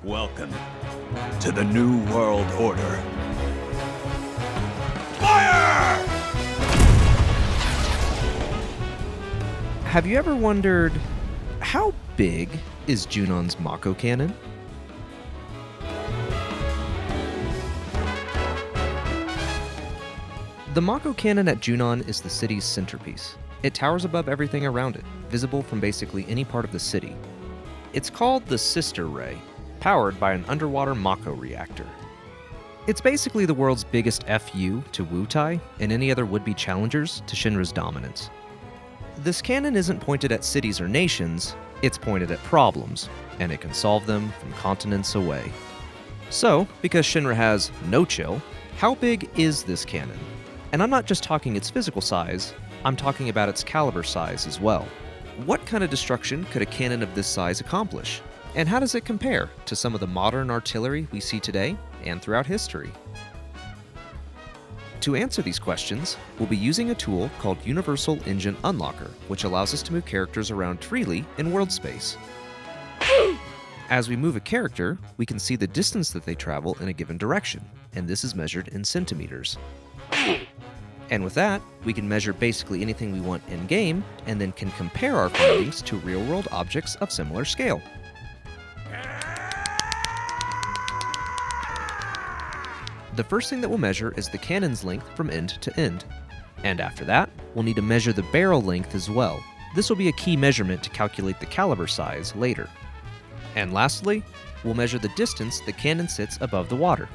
Welcome to the New World Order. Fire! Have you ever wondered, how big is Junon's Mako Cannon? The Mako Cannon at Junon is the city's centerpiece. It towers above everything around it, visible from basically any part of the city. It's called the Sister Ray, powered by an underwater Mako reactor. It's basically the world's biggest FU to Wutai and any other would-be challengers to Shinra's dominance. This cannon isn't pointed at cities or nations, it's pointed at problems, and it can solve them from continents away. So, because Shinra has no chill, how big is this cannon? And I'm not just talking its physical size, I'm talking about its caliber size as well. What kind of destruction could a cannon of this size accomplish? And how does it compare to some of the modern artillery we see today and throughout history? To answer these questions, we'll be using a tool called Universal Engine Unlocker, which allows us to move characters around freely in world space. As we move a character, we can see the distance that they travel in a given direction, and this is measured in centimeters. And with that, we can measure basically anything we want in-game, and then can compare our findings to real-world objects of similar scale. The first thing that we'll measure is the cannon's length from end to end. And after that, we'll need to measure the barrel length as well. This will be a key measurement to calculate the caliber size later. And lastly, we'll measure the distance the cannon sits above the water.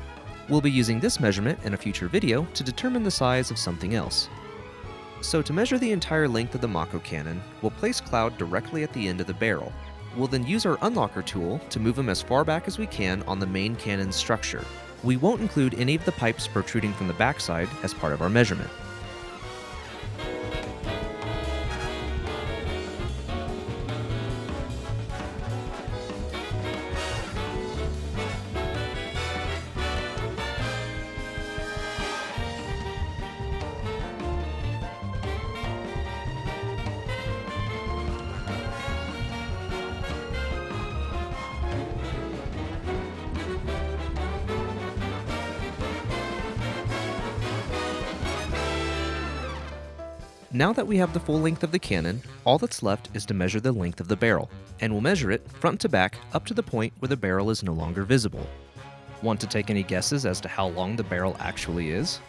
We'll be using this measurement in a future video to determine the size of something else. So to measure the entire length of the Mako Cannon, we'll place Cloud directly at the end of the barrel. We'll then use our Unlocker tool to move him as far back as we can on the main cannon's structure. We won't include any of the pipes protruding from the backside as part of our measurement. Now that we have the full length of the cannon, all that's left is to measure the length of the barrel, and we'll measure it front to back up to the point where the barrel is no longer visible. Want to take any guesses as to how long the barrel actually is?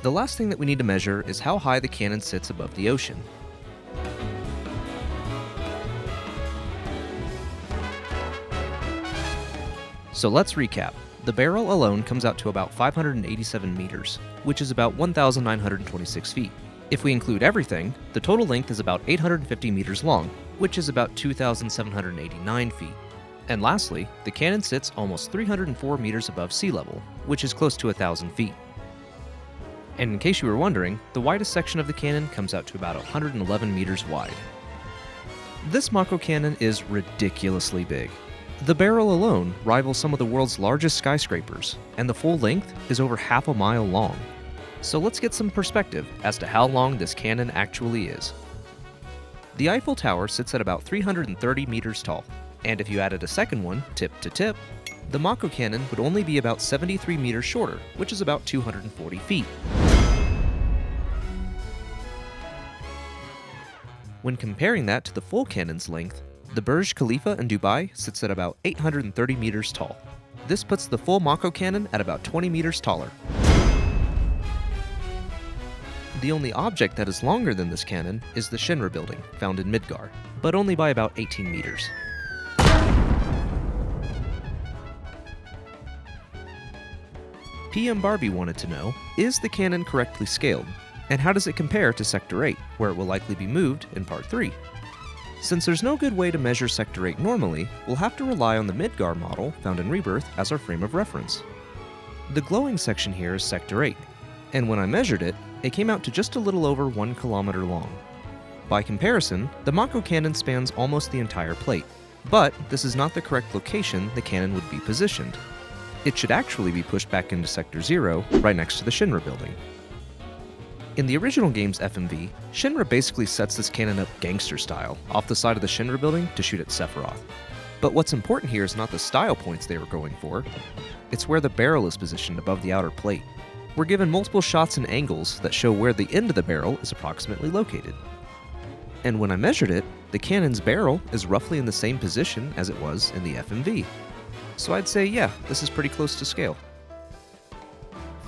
The last thing that we need to measure is how high the cannon sits above the ocean. So let's recap. The barrel alone comes out to about 587 meters, which is about 1,926 feet. If we include everything, the total length is about 850 meters long, which is about 2,789 feet. And lastly, the cannon sits almost 304 meters above sea level, which is close to 1,000 feet. And in case you were wondering, the widest section of the cannon comes out to about 111 meters wide. This Mako Cannon is ridiculously big. The barrel alone rivals some of the world's largest skyscrapers, and the full length is over half a mile long. So let's get some perspective as to how long this cannon actually is. The Eiffel Tower sits at about 330 meters tall, and if you added a second one, tip to tip, the Mako Cannon would only be about 73 meters shorter, which is about 240 feet. When comparing that to the full cannon's length, the Burj Khalifa in Dubai sits at about 830 meters tall. This puts the full Mako Cannon at about 20 meters taller. The only object that is longer than this cannon is the Shinra building, found in Midgar, but only by about 18 meters. PM Barbie wanted to know, is the cannon correctly scaled? And how does it compare to Sector 8, where it will likely be moved in Part 3? Since there's no good way to measure Sector 8 normally, we'll have to rely on the Midgar model found in Rebirth as our frame of reference. The glowing section here is Sector 8, and when I measured it, it came out to just a little over 1 kilometer long. By comparison, the Mako Cannon spans almost the entire plate, but this is not the correct location the cannon would be positioned. It should actually be pushed back into Sector 0, right next to the Shinra building. In the original game's FMV, Shinra basically sets this cannon up gangster style, off the side of the Shinra building to shoot at Sephiroth. But what's important here is not the style points they were going for, it's where the barrel is positioned above the outer plate. We're given multiple shots and angles that show where the end of the barrel is approximately located. And when I measured it, the cannon's barrel is roughly in the same position as it was in the FMV. So I'd say, yeah, this is pretty close to scale.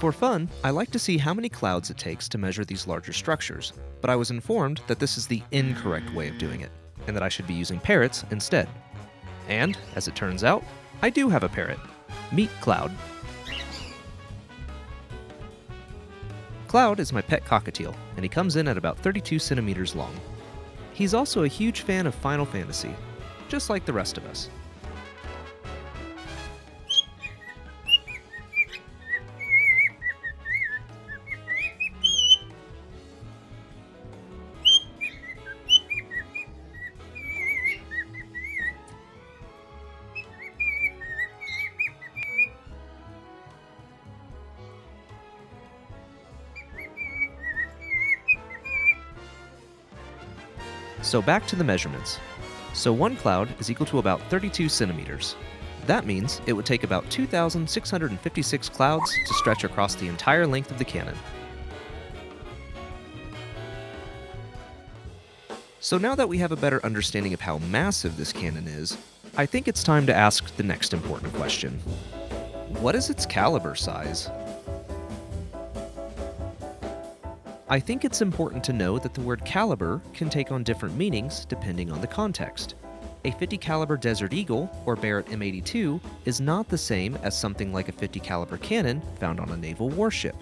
For fun, I like to see how many clouds it takes to measure these larger structures, but I was informed that this is the incorrect way of doing it, and that I should be using parrots instead. And, as it turns out, I do have a parrot. Meet Cloud. Cloud is my pet cockatiel, and he comes in at about 32 centimeters long. He's also a huge fan of Final Fantasy, just like the rest of us. So back to the measurements. So one cloud is equal to about 32 centimeters. That means it would take about 2,656 clouds to stretch across the entire length of the cannon. So now that we have a better understanding of how massive this cannon is, I think it's time to ask the next important question. What is its caliber size? I think it's important to know that the word caliber can take on different meanings depending on the context. A 50 caliber Desert Eagle or Barrett M82 is not the same as something like a 50 caliber cannon found on a naval warship.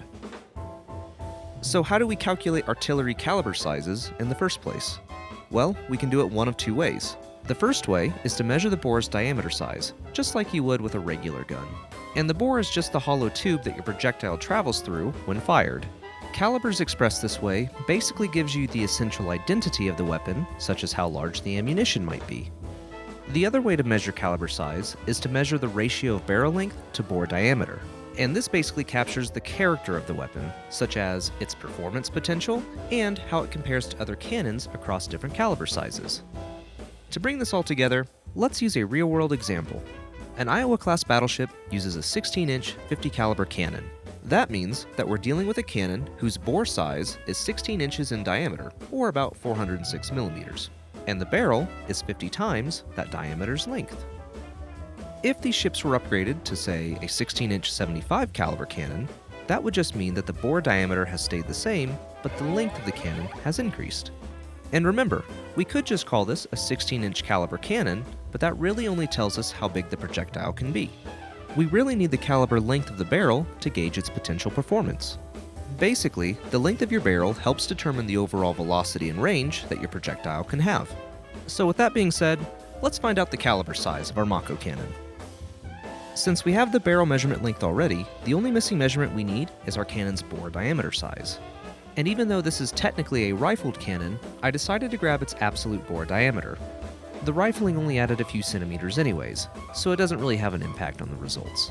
So how do we calculate artillery caliber sizes in the first place? Well, we can do it one of two ways. The first way is to measure the bore's diameter size, just like you would with a regular gun. And the bore is just the hollow tube that your projectile travels through when fired. Calibers expressed this way basically gives you the essential identity of the weapon, such as how large the ammunition might be. The other way to measure caliber size is to measure the ratio of barrel length to bore diameter. And this basically captures the character of the weapon, such as its performance potential and how it compares to other cannons across different caliber sizes. To bring this all together, let's use a real-world example. An Iowa-class battleship uses a 16-inch 50 caliber cannon. That means that we're dealing with a cannon whose bore size is 16 inches in diameter, or about 406 millimeters, and the barrel is 50 times that diameter's length. If these ships were upgraded to, say, a 16-inch 75 caliber cannon, that would just mean that the bore diameter has stayed the same, but the length of the cannon has increased. And remember, we could just call this a 16-inch caliber cannon, but that really only tells us how big the projectile can be. We really need the caliber length of the barrel to gauge its potential performance. Basically, the length of your barrel helps determine the overall velocity and range that your projectile can have. So with that being said, let's find out the caliber size of our Mako Cannon. Since we have the barrel measurement length already, the only missing measurement we need is our cannon's bore diameter size. And even though this is technically a rifled cannon, I decided to grab its absolute bore diameter. The rifling only added a few centimeters anyways, so it doesn't really have an impact on the results.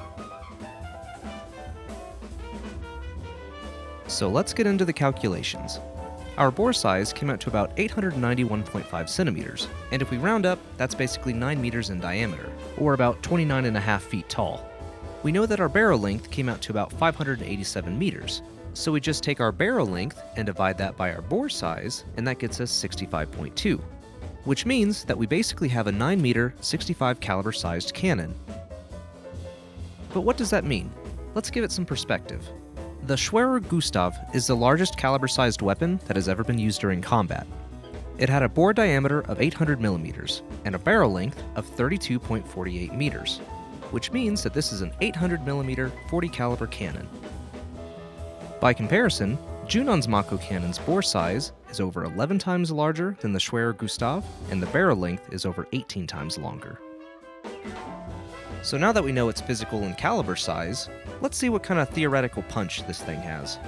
So let's get into the calculations. Our bore size came out to about 891.5 centimeters, and if we round up, that's basically 9 meters in diameter, or about 29.5 feet tall. We know that our barrel length came out to about 587 meters, so we just take our barrel length and divide that by our bore size, and that gets us 65.2. Which means that we basically have a 9 meter, 65 caliber sized cannon. But what does that mean? Let's give it some perspective. The Schwerer Gustav is the largest caliber sized weapon that has ever been used during combat. It had a bore diameter of 800 millimeters and a barrel length of 32.48 meters, which means that this is an 800 millimeter, 40 caliber cannon. By comparison, Junon's Mako Cannon's bore size is over 11 times larger than the Schwerer Gustav, and the barrel length is over 18 times longer. So now that we know its physical and caliber size, let's see what kind of theoretical punch this thing has.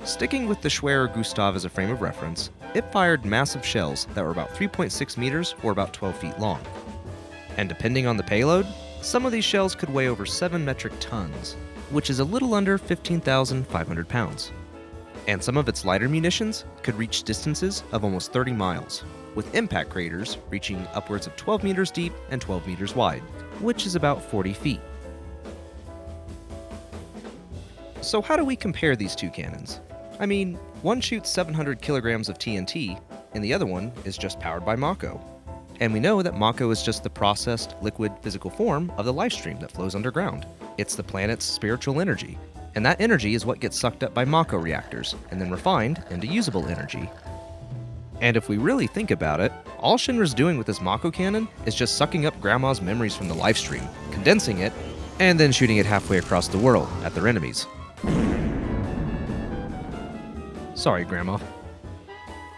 Sticking with the Schwerer Gustav as a frame of reference, it fired massive shells that were about 3.6 meters or about 12 feet long. And depending on the payload, some of these shells could weigh over 7 metric tons, which is a little under 15,500 pounds. And some of its lighter munitions could reach distances of almost 30 miles, with impact craters reaching upwards of 12 meters deep and 12 meters wide, which is about 40 feet. So how do we compare these two cannons? I mean, one shoots 700 kilograms of TNT, and the other one is just powered by Mako. And we know that Mako is just the processed, liquid, physical form of the life stream that flows underground. It's the planet's spiritual energy, and that energy is what gets sucked up by Mako reactors, and then refined into usable energy. And if we really think about it, all Shinra's doing with this Mako cannon is just sucking up Grandma's memories from the life stream, condensing it, and then shooting it halfway across the world at their enemies. Sorry, Grandma.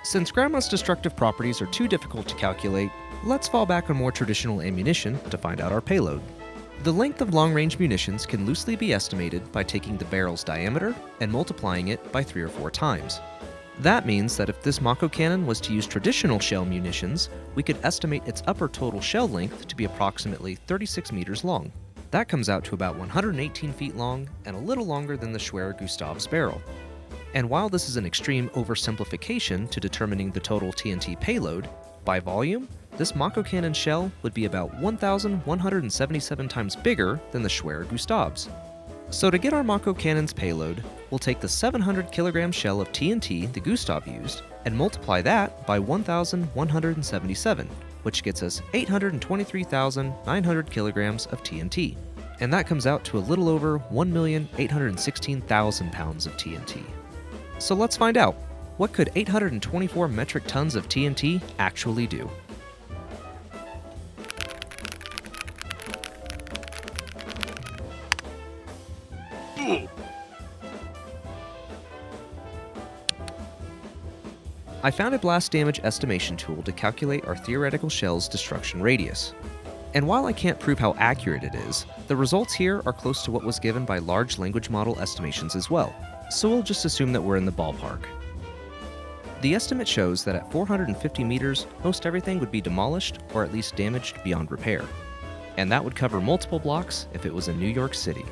Since Grandma's destructive properties are too difficult to calculate, let's fall back on more traditional ammunition to find out our payload. The length of long-range munitions can loosely be estimated by taking the barrel's diameter and multiplying it by 3 or 4 times. That means that if this Mako cannon was to use traditional shell munitions, we could estimate its upper total shell length to be approximately 36 meters long. That comes out to about 118 feet long and a little longer than the Schwerer Gustav's barrel. And while this is an extreme oversimplification to determining the total TNT payload, by volume, this Mako cannon shell would be about 1,177 times bigger than the Schwerer Gustav's. So to get our Mako cannon's payload, we'll take the 700 kilogram shell of TNT the Gustav used and multiply that by 1,177, which gets us 823,900 kilograms of TNT. And that comes out to a little over 1,816,000 pounds of TNT. So let's find out, what could 824 metric tons of TNT actually do? I found a blast damage estimation tool to calculate our theoretical shell's destruction radius. And while I can't prove how accurate it is, the results here are close to what was given by large language model estimations as well, so we'll just assume that we're in the ballpark. The estimate shows that at 450 meters, most everything would be demolished or at least damaged beyond repair. And that would cover multiple blocks if it was in New York City.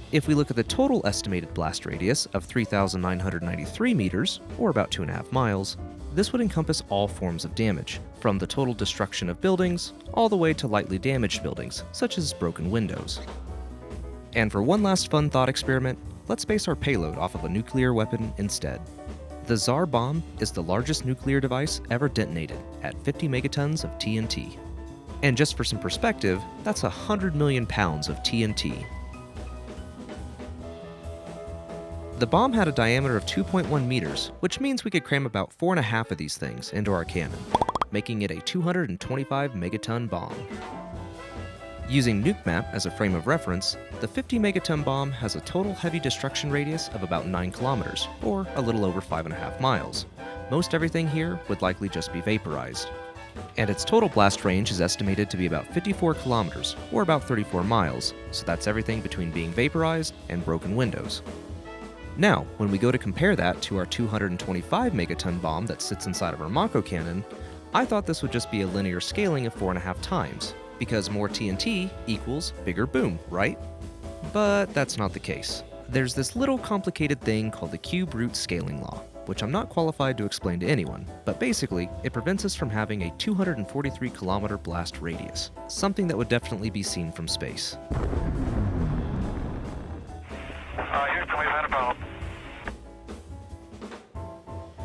If we look at the total estimated blast radius of 3,993 meters, or about 2.5 miles, this would encompass all forms of damage, from the total destruction of buildings, all the way to lightly damaged buildings, such as broken windows. And for one last fun thought experiment, let's base our payload off of a nuclear weapon instead. The Tsar bomb is the largest nuclear device ever detonated, at 50 megatons of TNT. And just for some perspective, that's 100 million pounds of TNT. The bomb had a diameter of 2.1 meters, which means we could cram about 4.5 of these things into our cannon, making it a 225 megaton bomb. Using NukeMap as a frame of reference, the 50 megaton bomb has a total heavy destruction radius of about 9 kilometers, or a little over 5.5 miles. Most everything here would likely just be vaporized. And its total blast range is estimated to be about 54 kilometers, or about 34 miles, so that's everything between being vaporized and broken windows. Now, when we go to compare that to our 225 megaton bomb that sits inside of our Mako cannon, I thought this would just be a linear scaling of 4.5 times, because more TNT equals bigger boom, right? But that's not the case. There's this little complicated thing called the cube root scaling law, which I'm not qualified to explain to anyone, but basically, it prevents us from having a 243 kilometer blast radius, something that would definitely be seen from space.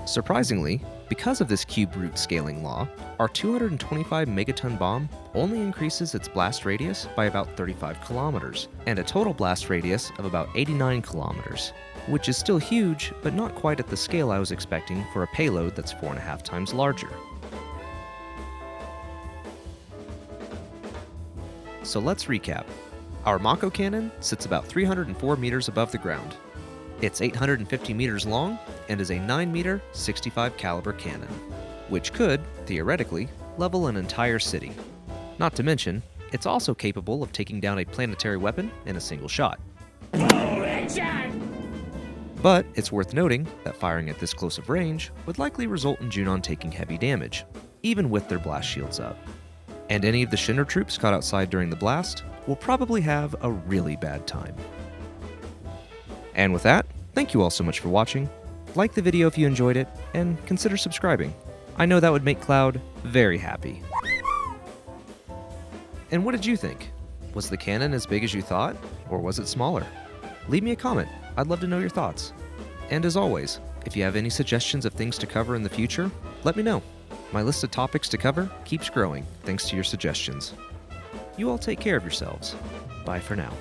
Surprisingly, because of this cube root scaling law, our 225 megaton bomb only increases its blast radius by about 35 kilometers, and a total blast radius of about 89 kilometers, which is still huge, but not quite at the scale I was expecting for a payload that's 4.5 times larger. So let's recap. Our Mako cannon sits about 304 meters above the ground. It's 850 meters long and is a 9-meter, 65 caliber cannon, which could, theoretically, level an entire city. Not to mention, it's also capable of taking down a planetary weapon in a single shot. But it's worth noting that firing at this close of range would likely result in Junon taking heavy damage, even with their blast shields up. And any of the Shinra troops caught outside during the blast will probably have a really bad time. And with that, thank you all so much for watching. Like the video if you enjoyed it, and consider subscribing. I know that would make Cloud very happy. And what did you think? Was the cannon as big as you thought, or was it smaller? Leave me a comment. I'd love to know your thoughts. And as always, if you have any suggestions of things to cover in the future, let me know. My list of topics to cover keeps growing thanks to your suggestions. You all take care of yourselves. Bye for now.